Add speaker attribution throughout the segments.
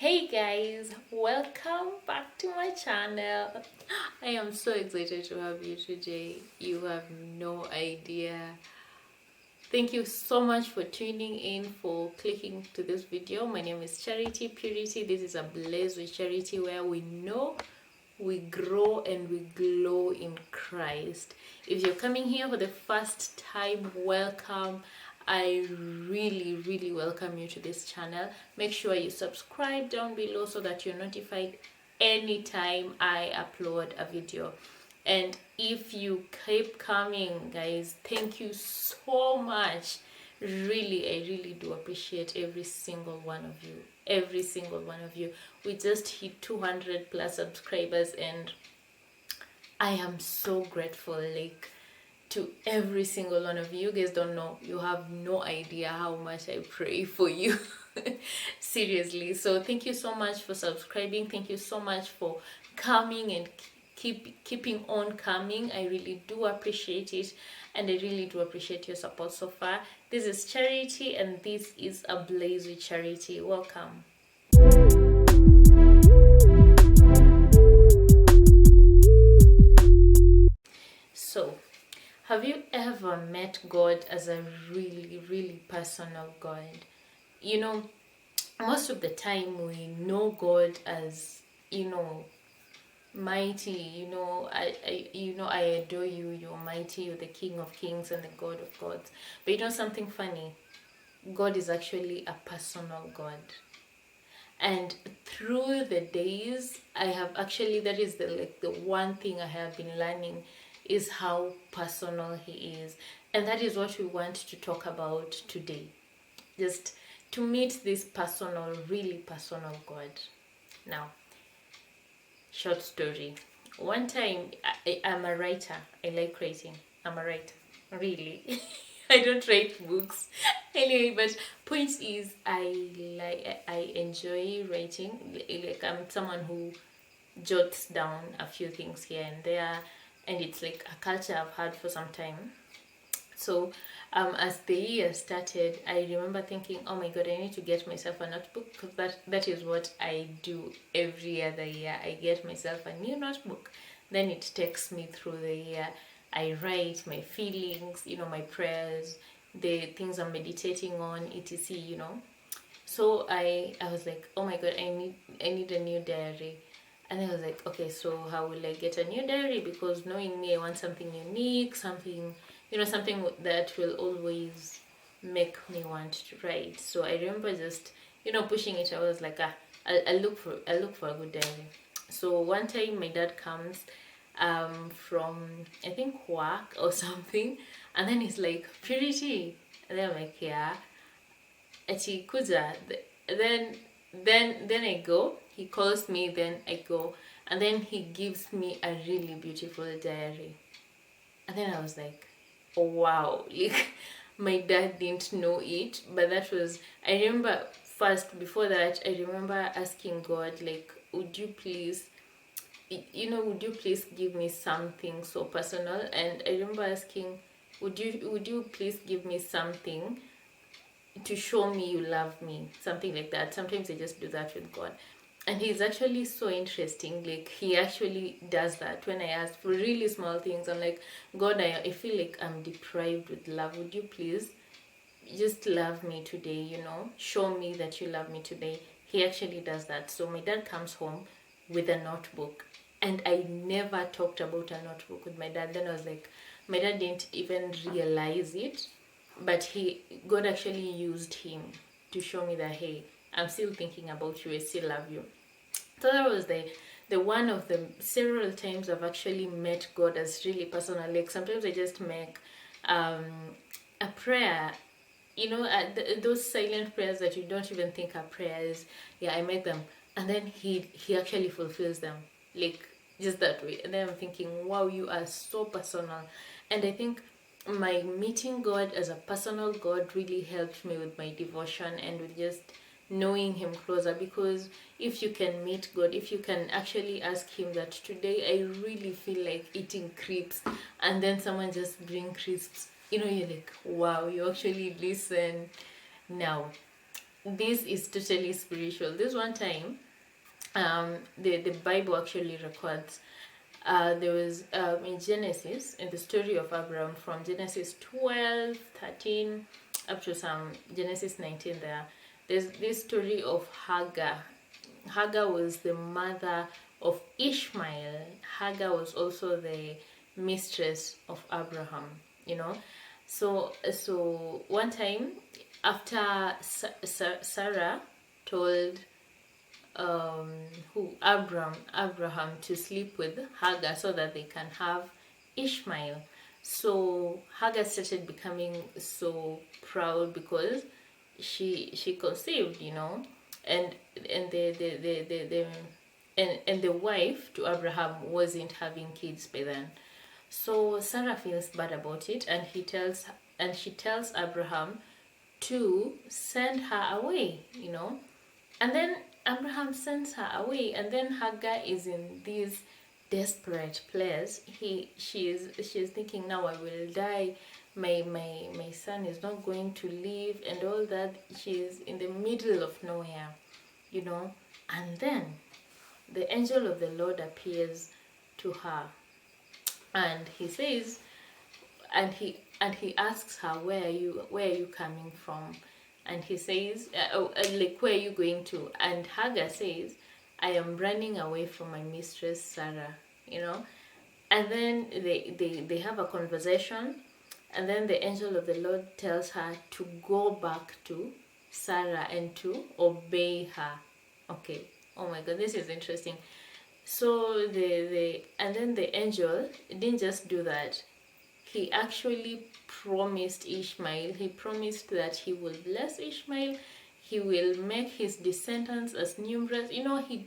Speaker 1: Hey guys, welcome back to my channel. I am so excited to have you today. You have no idea. Thank you so much for tuning in, for clicking to this video. My name is Charity Purity. This is Ablaze with Charity, where we know, we grow, and we glow in Christ. If you're coming here for the first time, welcome. I really welcome you to this channel. Make sure you subscribe down below so that you're notified anytime I upload a video. And if you keep coming, guys, thank you so much. I really do appreciate every single one of you. Every single one of you. We just hit 200 plus subscribers and I am so grateful. To every single one of you. You guys don't know, you have no idea how much I pray for you. Seriously. So thank you so much for subscribing. Thank you so much for coming and keeping on coming. I really do appreciate it, and I really do appreciate your support so far. This is Charity, and this is Ablaze with Charity. Welcome. So, have you ever met God as a really personal God? You know, most of the time we know God as, mighty. I adore you. You're mighty. You're the King of Kings and the God of Gods. But you know something funny? God is actually a personal God. And through the days, I have actually, that is the one thing I have been learning, is how personal he is. And that is what we want to talk about today. Just to meet this personal, really personal God. Now, short story. One time, I'm a writer. I like writing. I'm a writer. Really. I don't write books. Anyway, but point is, I enjoy writing. Like, I'm someone who jots down a few things here and there, and it's like a culture I've had for some time. So as the year started, I remember thinking, oh my god, I need to get myself a notebook, because that is what I do every other year. I get myself a new notebook, then it takes me through the year. I write my feelings, my prayers, the things I'm meditating on, etc. So I was like, oh my god, I need a new diary. And I was like, okay, so how will I get a new diary? Because knowing me, I want something unique, something that will always make me want to write. So I remember just, pushing it. I was like, I'll look for a good diary. So one time my dad comes from, I think, work or something, and then he's like, Purity. And then I'm like, yeah. Ati kuja. Then I go. He calls me, then I go, and then he gives me a really beautiful diary. And then I was like, oh wow, like my dad didn't know it, but that was, I remember first, before that, I remember asking God, like, would you please give me something so personal? And I remember asking, would you please give me something to show me you love me, something like that. Sometimes I just do that with God, and he's actually so interesting. Like, he actually does that when I ask for really small things. I'm like, God, I feel like I'm deprived with love. Would you please just love me today? Show me that you love me today. He actually does that. So my dad comes home with a notebook, and I never talked about a notebook with my dad. Then I was like, my dad didn't even realize it, but God actually used him to show me that, hey, I'm still thinking about you, I still love you. So that was the one of the several times I've actually met God as really personal. Like, sometimes I just make a prayer, those silent prayers that you don't even think are prayers. Yeah, I make them, and then he actually fulfills them, like, just that way. And then I'm thinking, wow, you are so personal. And I think my meeting God as a personal God really helped me with my devotion and with just knowing him closer. Because if you can meet God, if you can actually ask him that, today I really feel like eating crisps, and then someone just bring crisps, you're like, wow, you actually listen. Now, this is totally spiritual. This one time, the Bible actually records, there was, in Genesis, in the story of Abraham, from Genesis 12:13 up to some Genesis 19, there's this story of Hagar. Hagar was the mother of Ishmael. Hagar was also the mistress of Abraham, you know. So one time, after Sarah told Abraham to sleep with Hagar so that they can have Ishmael. So Hagar started becoming so proud because she conceived, you know, and the wife to Abraham wasn't having kids by then. So Sarah feels bad about it, and she tells Abraham to send her away, you know. And then Abraham sends her away, and then Hagar is in this desperate place. She's thinking, now I will die. My son is not going to live, and all that. She's in the middle of nowhere, you know. And then the angel of the Lord appears to her, and he says, and he asks her, where are you coming from? And he says, like, where are you going to? And Hagar says, I am running away from my mistress Sarah, you know. And then they have a conversation, and then the angel of the Lord tells her to go back to Sarah and to obey her. Okay. Oh my God, this is interesting. So and then the angel didn't just do that. He actually promised Ishmael. He promised that he will bless Ishmael. He will make his descendants as numerous. You know, he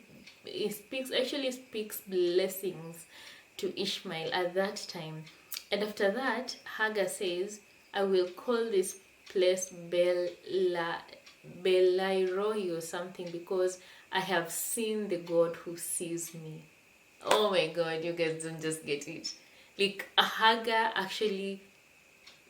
Speaker 1: actually speaks blessings to Ishmael at that time. And after that, Hagar says, I will call this place Belai or something, because I have seen the God who sees me. Oh my God, you guys don't just get it. Like, Hagar actually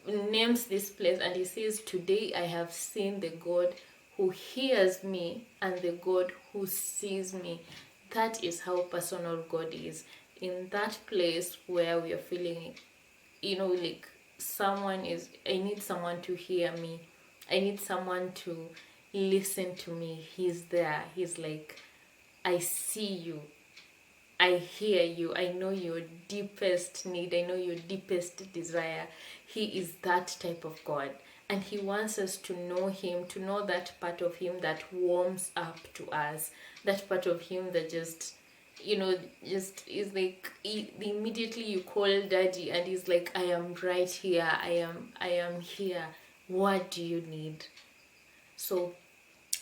Speaker 1: names this place, and he says, today I have seen the God who hears me and the God who sees me. That is how personal God is. In that place where we are feeling, you know, like I need someone to hear me. I need someone to listen to me. He's there. He's like, I see you. I hear you. I know your deepest need. I know your deepest desire. He is that type of God. And he wants us to know him, to know that part of him that warms up to us. That part of him that just, you know, just is like, immediately you call daddy and he's like, I am right here. I am here. What do you need? So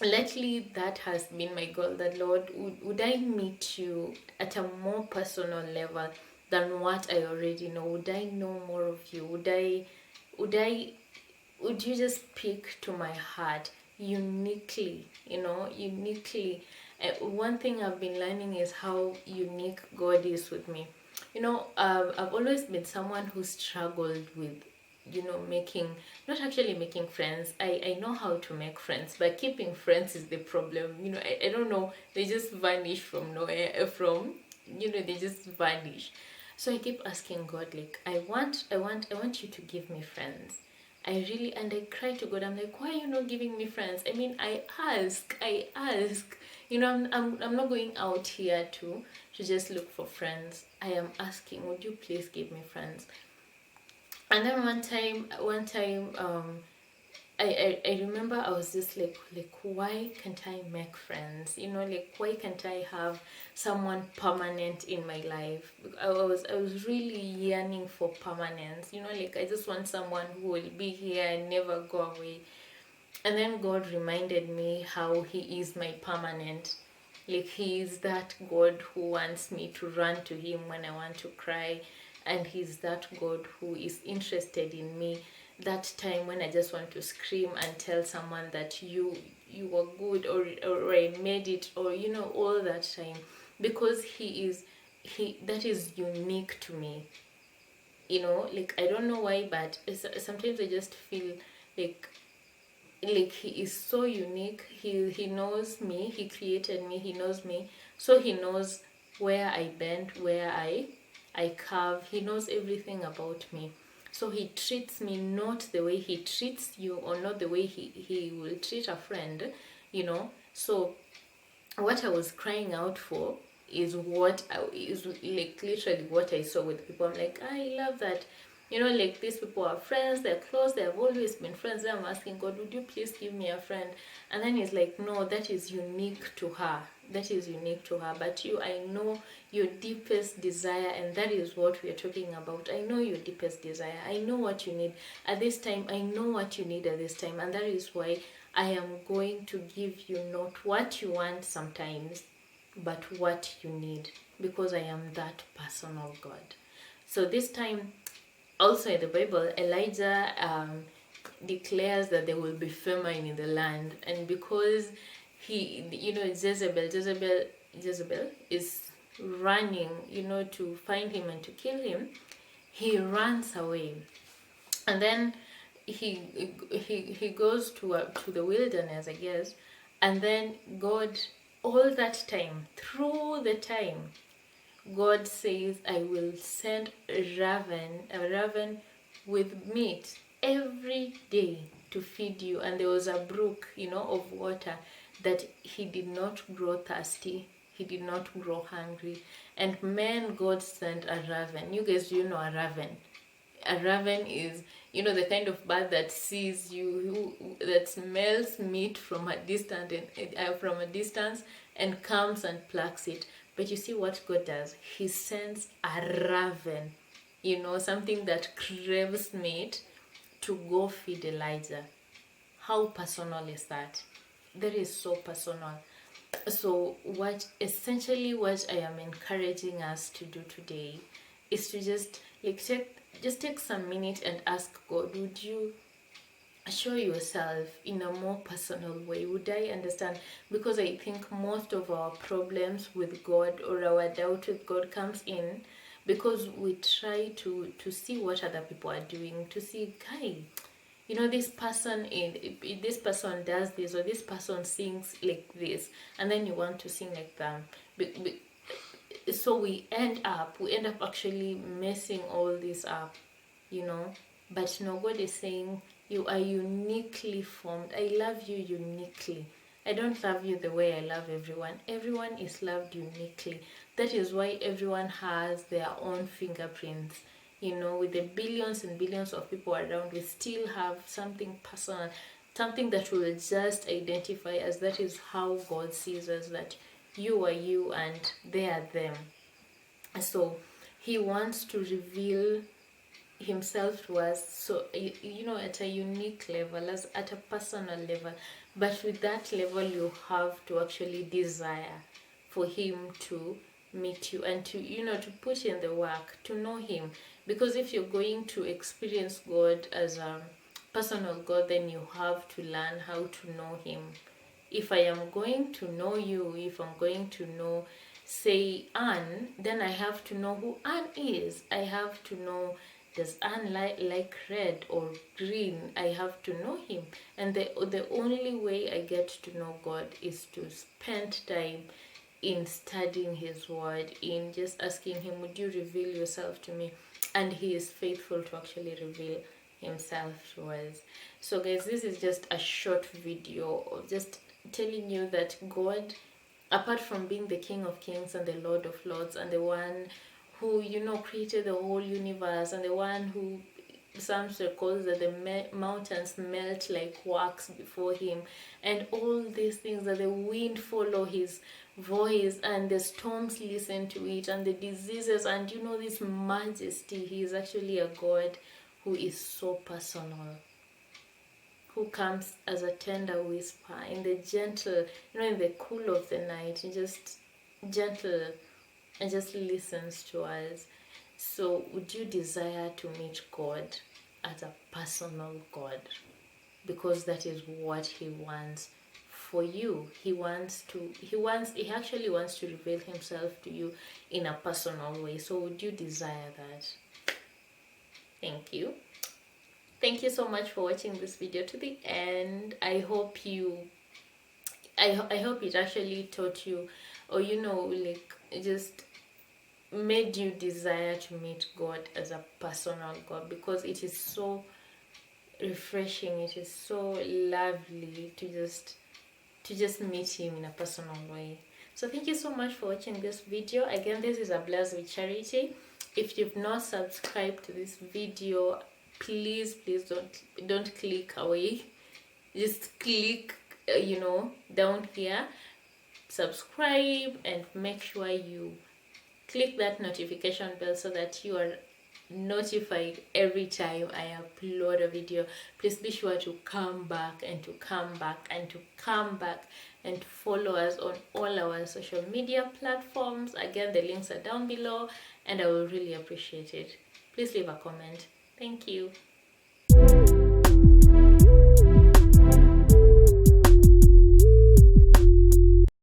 Speaker 1: lately that has been my goal, that Lord, would I meet you at a more personal level than what I already know? Would I know more of you? Would you just speak to my heart uniquely, you know, uniquely? One thing I've been learning is how unique God is with me. You know, I've always been someone who struggled with, you know, not actually making friends. I know how to make friends, but keeping friends is the problem. You know, I don't know, they just vanish from nowhere, they just vanish. So I keep asking God, like, I want you to give me friends. And I cry to God. I'm like, why are you not giving me friends? I mean, I ask. You know, I'm not going out here to just look for friends. I am asking, would you please give me friends? And then one time, I remember I was just like, why can't I make friends? You know, like, why can't I have someone permanent in my life? I was really yearning for permanence. You know, like, I just want someone who will be here and never go away. And then God reminded me how he is my permanent. Like, he is that God who wants me to run to him when I want to cry. And he's that God who is interested in me that time when I just want to scream and tell someone that you were good, or I made it, or, you know, all that time, because that is unique to me. You know, like, I don't know why, but sometimes I just feel like like he is so unique. He knows me, he created me, he knows me, so he knows where I bend, where I carve. He knows everything about me. So he treats me not the way he treats you, or not the way he will treat a friend, you know. So what I was crying out for is like literally what I saw with people. I'm like, I love that. You know, like these people are friends, they're close, they have always been friends. Then I'm asking God, would you please give me a friend? And then he's like, no, that is unique to her. That is unique to her. But you, I know your deepest desire, and that is what we are talking about. I know your deepest desire. I know what you need at this time. I know what you need at this time. And that is why I am going to give you not what you want sometimes, but what you need, because I am that personal God. So this time, also in the Bible, Elijah declares that there will be famine in the land, and because he, you know, Jezebel is running, you know, to find him and to kill him, he runs away, and then he goes to the wilderness, I guess, and then God, all that time, through the time, God says, I will send a raven with meat every day to feed you. And there was a brook, you know, of water, that he did not grow thirsty, he did not grow hungry. And man, God sent a raven. You guys, you know a raven? A raven is, you know, the kind of bird that sees you, that smells meat from a distance, and comes and plucks it. But you see what God does? He sends a raven, you know, something that craves meat, to go feed Elijah. How personal is that? That is so personal. So what I am encouraging us to do today is to just like take some minute and ask God, would you show yourself in a more personal way? Would I understand? Because I think most of our problems with God, or our doubt with God, comes in because we try to see what other people are doing, to see, guy, you know, this person does this, or this person sings like this, and then you want to sing like them. So we end up actually messing all this up, you know. But no, God is saying, you are uniquely formed. I love you uniquely. I don't love you the way I love everyone. Everyone is loved uniquely. That is why everyone has their own fingerprints. You know, with the billions and billions of people around, we still have something personal, something that will just identify us. That is how God sees us, that you are you and they are them. So he wants to reveal himself to us, so you know, at a unique level, as at a personal level. But with that level, you have to actually desire for him to meet you, and to, you know, to put in the work to know him. Because if you're going to experience God as a personal God, then you have to learn how to know him. If I am going to know you, if I'm going to know, say, Anne, then I have to know who Anne is. I have to know, does Anne like red or green? I have to know him. And the only way I get to know God is to spend time in studying his word, in just asking him, would you reveal yourself to me? And he is faithful to actually reveal himself to us. So guys, this is just a short video of just telling you that God, apart from being the King of Kings and the Lord of Lords, and the one who, you know, created the whole universe, and the one who, Psalms records that the mountains melt like wax before him, and all these things, that the wind follow his voice, and the storms listen to it, and the diseases, and you know, this majesty. He is actually a God who is so personal, who comes as a tender whisper in the gentle, you know, in the cool of the night, just gentle, and just listens to us. So would you desire to meet God as a personal God? Because that is what he wants for you. He actually wants to reveal himself to you in a personal way. So would you desire that? Thank you. Thank you so much for watching this video to the end. I hope it actually taught you, or like just made you desire to meet God as a personal God, because it is so refreshing, it is so lovely to just meet him in a personal way. So thank you so much for watching this video. Again, this is Ablaze with Charity. If you've not subscribed to this video, please don't click away. Just click down here, subscribe, and make sure you click that notification bell so that you are notified every time I upload a video. Please be sure to come back and to come back and to come back and follow us on all our social media platforms. Again, the links are down below, and I will really appreciate it. Please leave a comment. Thank you.